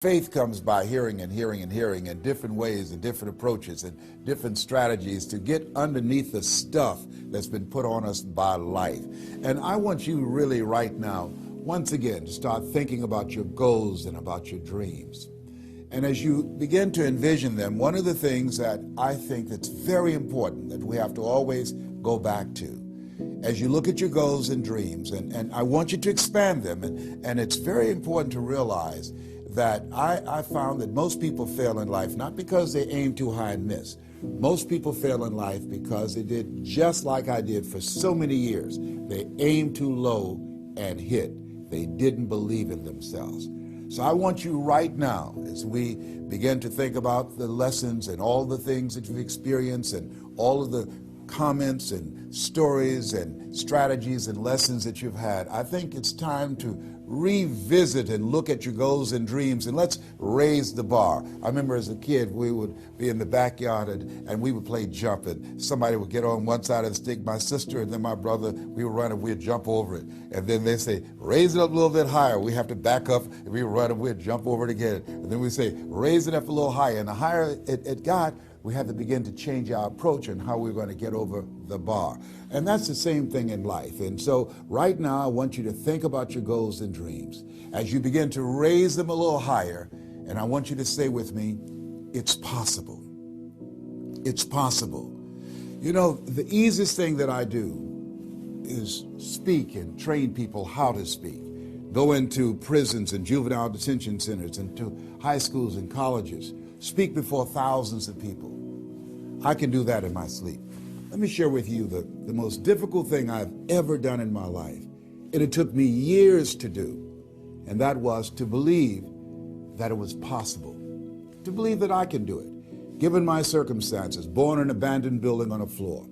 Faith comes by hearing and hearing and hearing in different ways and different approaches and different strategies to get underneath the stuff that's been put on us by life. And I want you really right now, once again, to start thinking about your goals and about your dreams. And as you begin to envision them, one of the things that I think that's very important that we have to always go back to, as you look at your goals and dreams, and I want you to expand them, and it's very important to realize that I found that most people fail in life, not because they aim too high and miss. Most people fail in life because they did just like I did for so many years. They aimed too low and hit. They didn't believe in themselves. So I want you right now, as we begin to think about the lessons and all the things that you've experienced and all of the comments and stories and strategies and lessons that you've had, I think it's time to revisit and look at your goals and dreams, and let's raise the bar. I remember as a kid, we would be in the backyard and we would play jump, and somebody would get on one side of the stick, my sister and then my brother, we would run and we'd jump over it. And then they say, raise it up a little bit higher. We have to back up and we would run and we'd jump over it again. And then we say, raise it up a little higher. And the higher it got, we had to begin to change our approach and how we're going to get over the bar. And that's the same thing in life. And so right now, I want you to think about your goals and dreams as you begin to raise them a little higher. And I want you to say with me, it's possible. It's possible. You know, the easiest thing that I do is speak and train people how to speak. Go into prisons and juvenile detention centers and to high schools and colleges. Speak before thousands of people. I can do that in my sleep. Let me share with you the most difficult thing I've ever done in my life. And it took me years to do. And that was to believe that it was possible. To believe that I can do it. Given my circumstances, born in an abandoned building on a floor,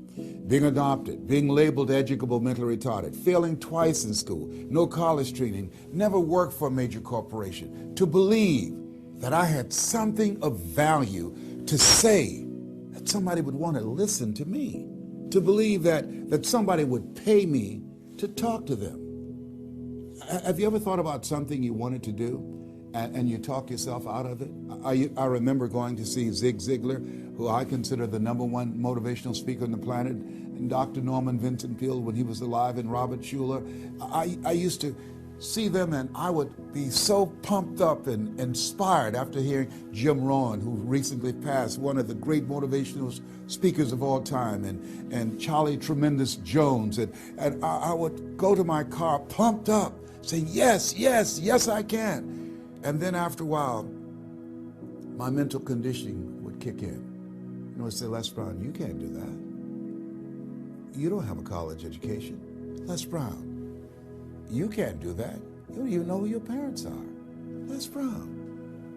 being adopted, being labeled educable mentally retarded, failing twice in school, no college training, never worked for a major corporation. To believe that I had something of value to say, that somebody would want to listen to me, to believe that somebody would pay me to talk to them. Have you ever thought about something you wanted to do and you talk yourself out of it? I remember going to see Zig Ziglar, who I consider the #1 motivational speaker on the planet, and Dr. Norman Vincent Peale when he was alive, and Robert Schuller. I used to see them, and I would be so pumped up and inspired after hearing Jim Rohn, who recently passed, one of the great motivational speakers of all time, and Charlie Tremendous Jones. And I would go to my car pumped up, saying, yes, yes, yes, I can. And then after a while, my mental conditioning would kick in. You know, I'd say, Les Brown, you can't do that. You don't have a college education. Les Brown, you can't do that. You don't even know who your parents are. Les Brown,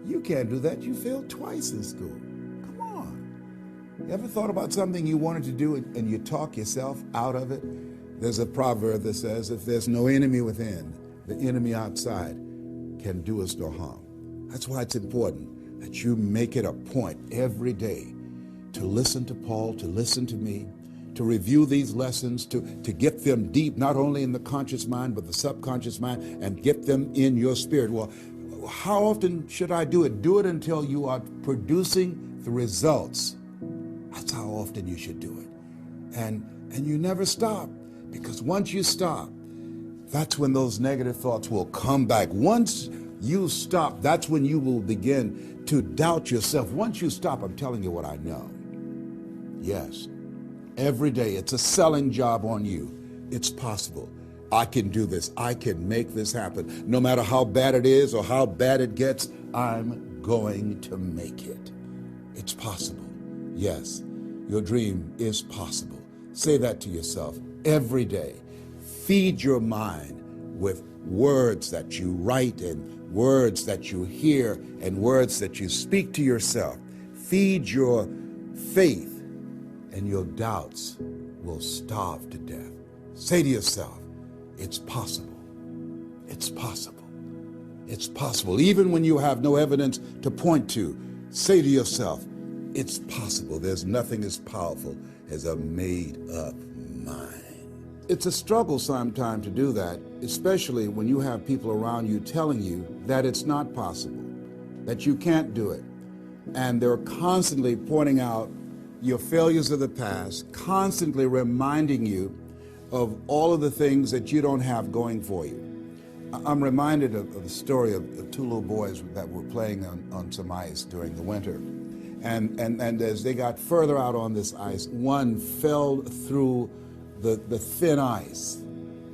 you can't do that. You failed twice in school. Come on. You ever thought about something you wanted to do and you talk yourself out of it? There's a proverb that says, if there's no enemy within, the enemy outside can do us no harm. That's why it's important that you make it a point every day to listen to Paul, to listen to me, to review these lessons, to get them deep, not only in the conscious mind, but the subconscious mind, and get them in your spirit. Well, how often should I do it? Do it until you are producing the results. That's how often you should do it. And you never stop, because once you stop, that's when those negative thoughts will come back. Once you stop, that's when you will begin to doubt yourself. Once you stop, I'm telling you what I know. Yes. Every day, it's a selling job on you. It's possible. I can do this. I can make this happen. No matter how bad it is or how bad it gets, I'm going to make it. It's possible. Yes, your dream is possible. Say that to yourself every day. Feed your mind with words that you write and words that you hear and words that you speak to yourself. Feed your faith, and your doubts will starve to death. Say to yourself, it's possible. It's possible. It's possible. Even when you have no evidence to point to, say to yourself, it's possible. There's nothing as powerful as a made-up mind. It's a struggle sometimes to do that, especially when you have people around you telling you that it's not possible. that you can't do it. And they're constantly pointing out your failures of the past, constantly reminding you of all of the things that you don't have going for you. I'm reminded of the story of two little boys that were playing on some ice during the winter. And as they got further out on this ice, one fell through the thin ice.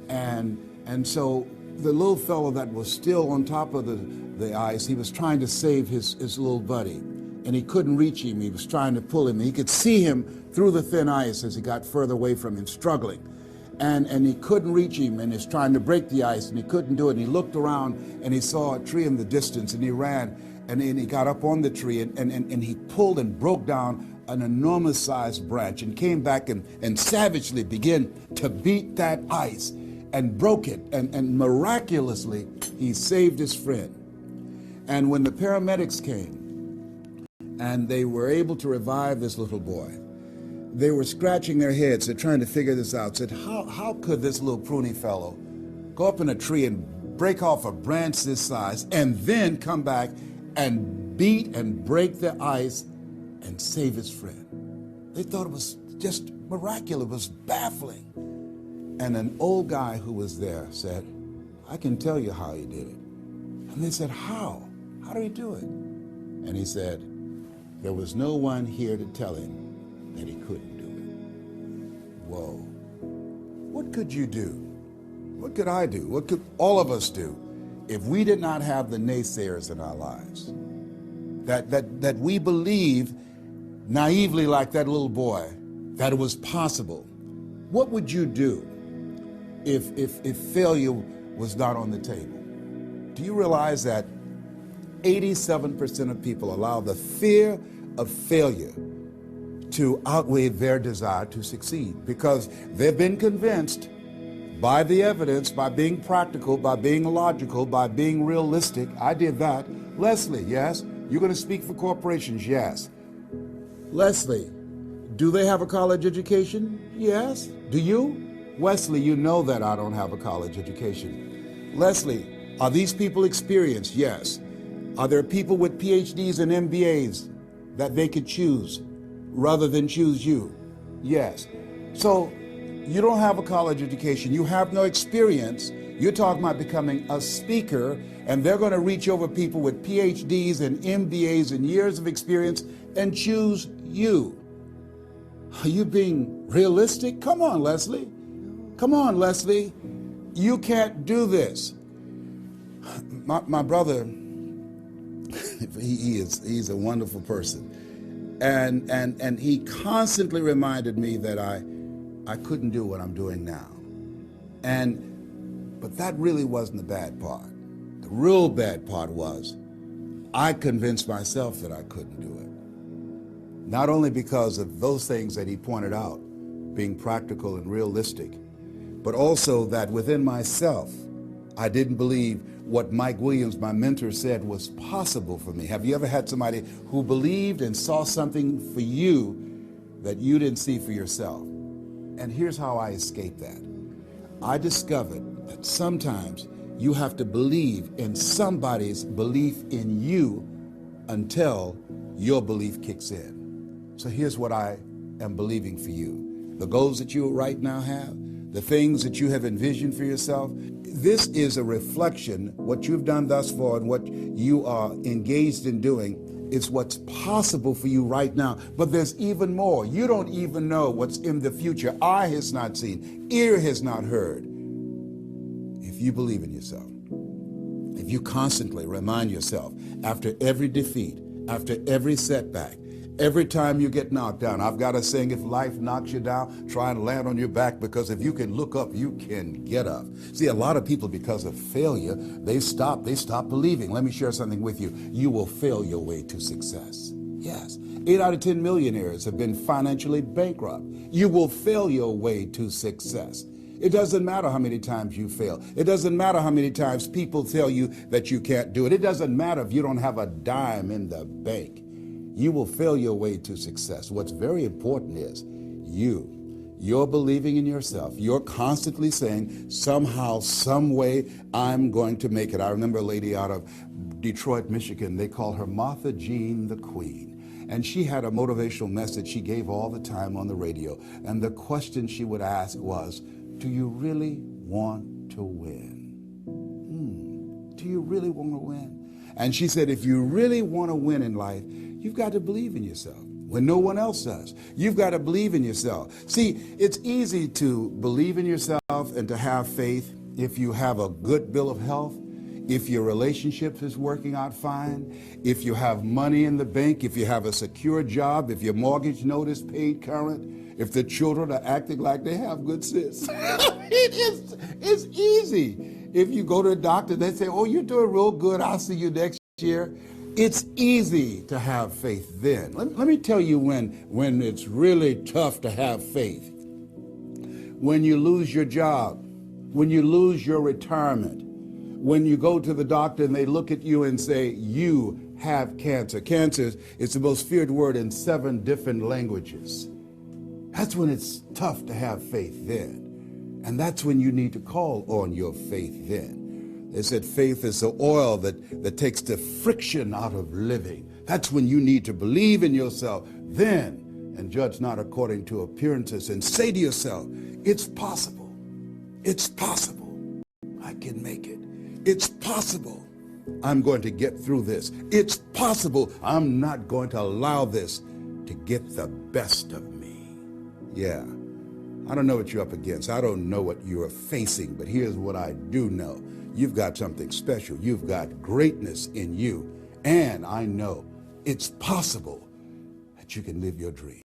And so the little fellow that was still on top of the ice, he was trying to save his little buddy. And he couldn't reach him. He was trying to pull him. He could see him through the thin ice as he got further away from him, struggling. And he couldn't reach him, and he's trying to break the ice, and he couldn't do it. And he looked around, and he saw a tree in the distance, and he ran, and he got up on the tree, and he pulled and broke down an enormous-sized branch and came back and savagely began to beat that ice and broke it. And miraculously, he saved his friend. And when the paramedics came, and they were able to revive this little boy, they were scratching their heads. They're trying to figure this out. Said, how could this little pruny fellow go up in a tree and break off a branch this size and then come back and beat and break the ice and save his friend? They thought it was just miraculous. It was baffling. And an old guy who was there said, I can tell you how he did it. And they said, how? How did he do it? And he said, there was no one here to tell him that he couldn't do it. Whoa. What could you do? What could I do? What could all of us do if we did not have the naysayers in our lives? That we believe naively, like that little boy, that it was possible. What would you do if failure was not on the table? Do you realize that 87% of people allow the fear of failure to outweigh their desire to succeed, because they've been convinced by the evidence, by being practical, by being logical, by being realistic. I did that. Leslie, yes? You're going to speak for corporations? Yes. Leslie, do they have a college education? Yes. Do you? Wesley, you know that I don't have a college education. Leslie, are these people experienced? Yes. Are there people with PhDs and MBAs that they could choose rather than choose you? Yes. So you don't have a college education. You have no experience. You're talking about becoming a speaker, and they're going to reach over people with PhDs and MBAs and years of experience and choose you. Are you being realistic? Come on, Leslie. Come on, Leslie. You can't do this. My brother, he's a wonderful person. And he constantly reminded me that I couldn't do what I'm doing now. But that really wasn't the bad part. The real bad part was I convinced myself that I couldn't do it. Not only because of those things that he pointed out, being practical and realistic, but also that within myself, I didn't believe what Mike Williams, my mentor, said was possible for me. Have you ever had somebody who believed and saw something for you that you didn't see for yourself? And here's how I escaped that. I discovered that sometimes you have to believe in somebody's belief in you until your belief kicks in. So here's what I am believing for you. The goals that you right now have, the things that you have envisioned for yourself, this is a reflection. What you've done thus far and what you are engaged in doing is what's possible for you right now. But there's even more. You don't even know what's in the future. Eye has not seen, ear has not heard. If you believe in yourself, if you constantly remind yourself after every defeat, after every setback, every time you get knocked down, I've got a saying, if life knocks you down, try and land on your back, because if you can look up, you can get up. See, a lot of people, because of failure, they stop believing. Let me share something with you. You will fail your way to success. Yes. 8 out of 10 millionaires have been financially bankrupt. You will fail your way to success. It doesn't matter how many times you fail. It doesn't matter how many times people tell you that you can't do it. It doesn't matter if you don't have a dime in the bank. You will fail your way to success. What's very important is you You're believing in yourself. You're constantly saying, somehow, some way, I'm going to make it. I remember a lady out of Detroit, Michigan. They call her Martha Jean the Queen. And she had a motivational message she gave all the time on the radio. And the question she would ask was, do you really want to win? Do you really want to win? And she said, if you really want to win in life, you've got to believe in yourself when no one else does. You've got to believe in yourself. See, it's easy to believe in yourself and to have faith if you have a good bill of health, if your relationship is working out fine, if you have money in the bank, if you have a secure job, if your mortgage note is paid current, if the children are acting like they have good sense. It's easy. If you go to a doctor, they say, oh, you're doing real good. I'll see you next year. It's easy to have faith then. Let me tell you when it's really tough to have faith. When you lose your job, when you lose your retirement, when you go to the doctor and they look at you and say, you have cancer. Cancer is the most feared word in 7 different languages. That's when it's tough to have faith then. And that's when you need to call on your faith then. They said faith is the oil that takes the friction out of living. That's when you need to believe in yourself then and judge not according to appearances and say to yourself, it's possible. It's possible. I can make it. It's possible. I'm going to get through this. It's possible. I'm not going to allow this to get the best of me. Yeah. I don't know what you're up against. I don't know what you're facing, but here's what I do know. You've got something special. You've got greatness in you. And I know it's possible that you can live your dream.